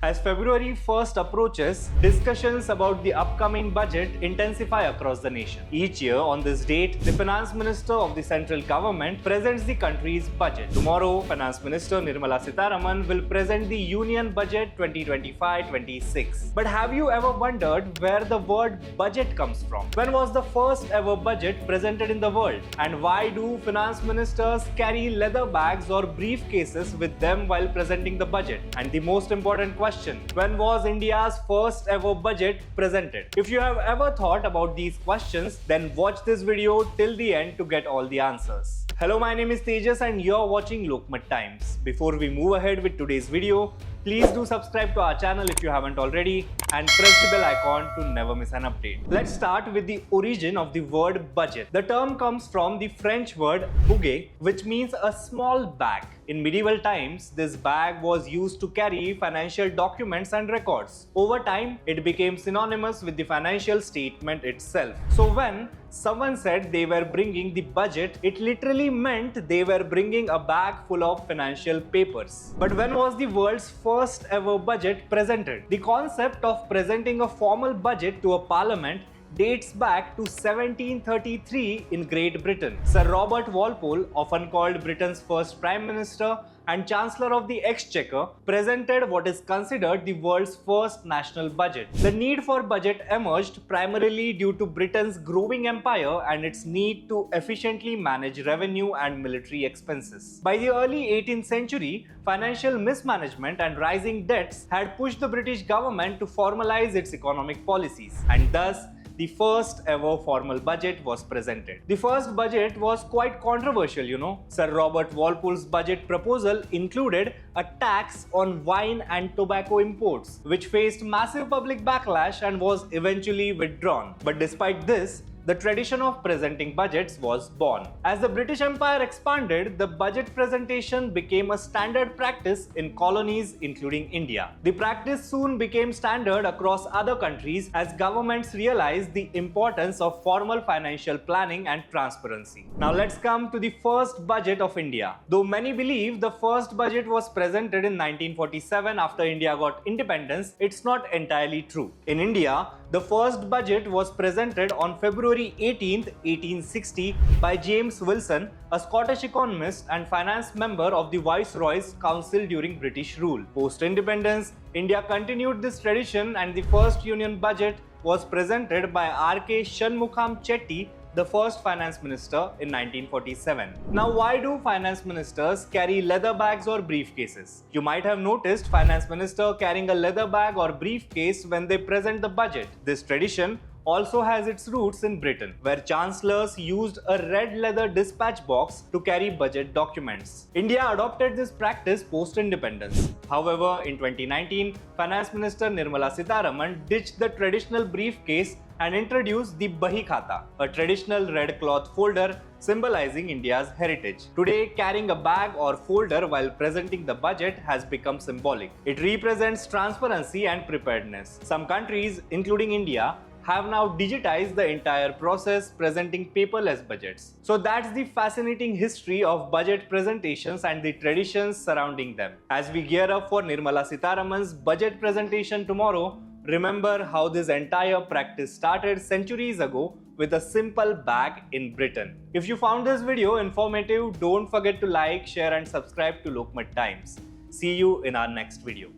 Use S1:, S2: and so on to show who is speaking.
S1: As February 1st approaches, discussions about the upcoming budget intensify across the nation. Each year on this date, the Finance Minister of the central government presents the country's budget. Tomorrow, Finance Minister Nirmala Sitharaman will present the Union Budget 2025-26. But have you ever wondered where the word budget comes from? When was the first ever budget presented in the world? And why do finance ministers carry leather bags or briefcases with them while presenting the budget? And the most important question, when was India's first ever budget presented? If you have ever thought about these questions, then watch this video till the end to get all the answers. Hello, my name is Tejas and you're watching Lokmat Times. Before we move ahead with today's video, please do subscribe to our channel if you haven't already and press the bell icon to never miss an update. Let's start with the origin of the word budget. The term comes from the French word bouget, which means a small bag. In medieval times, this bag was used to carry financial documents and records. Over time, it became synonymous with the financial statement itself. So when someone said they were bringing the budget, it literally meant they were bringing a bag full of financial papers. But when was the world's first ever budget presented? The concept of presenting a formal budget to a parliament dates back to 1733 in Great Britain. Sir Robert Walpole, often called Britain's first Prime Minister and Chancellor of the Exchequer, presented what is considered the world's first national budget. The need for budget emerged primarily due to Britain's growing empire and its need to efficiently manage revenue and military expenses. By the early 18th century, financial mismanagement and rising debts had pushed the British government to formalize its economic policies, and thus the first ever formal budget was presented. The first budget was quite controversial, you know. Sir Robert Walpole's budget proposal included a tax on wine and tobacco imports, which faced massive public backlash and was eventually withdrawn. But despite this, the tradition of presenting budgets was born. As the British Empire expanded, the budget presentation became a standard practice in colonies including India. The practice soon became standard across other countries as governments realized the importance of formal financial planning and transparency. Now let's come to the first budget of India. Though many believe the first budget was presented in 1947 after India got independence, it's not entirely true. In India, the first budget was presented on February 18, 1860 by James Wilson, a Scottish economist and finance member of the Viceroy's Council during British rule. Post-independence, India continued this tradition and the first Union budget was presented by R.K. Shanmugham Chetty, the first finance minister in 1947. Now, why do finance ministers carry leather bags or briefcases? You might have noticed finance minister carrying a leather bag or briefcase when they present the budget. This tradition also has its roots in Britain, where chancellors used a red leather dispatch box to carry budget documents. India adopted this practice post-independence. However, in 2019, Finance Minister Nirmala Sitharaman ditched the traditional briefcase and introduced the Bahi Khata, a traditional red cloth folder symbolizing India's heritage. Today, carrying a bag or folder while presenting the budget has become symbolic. It represents transparency and preparedness. Some countries, including India, have now digitized the entire process, presenting paperless budgets. So that's the fascinating history of budget presentations and the traditions surrounding them. As we gear up for Nirmala Sitharaman's budget presentation tomorrow, remember how this entire practice started centuries ago with a simple bag in Britain. If you found this video informative, don't forget to like, share and subscribe to Lokmat Times. See you in our next video.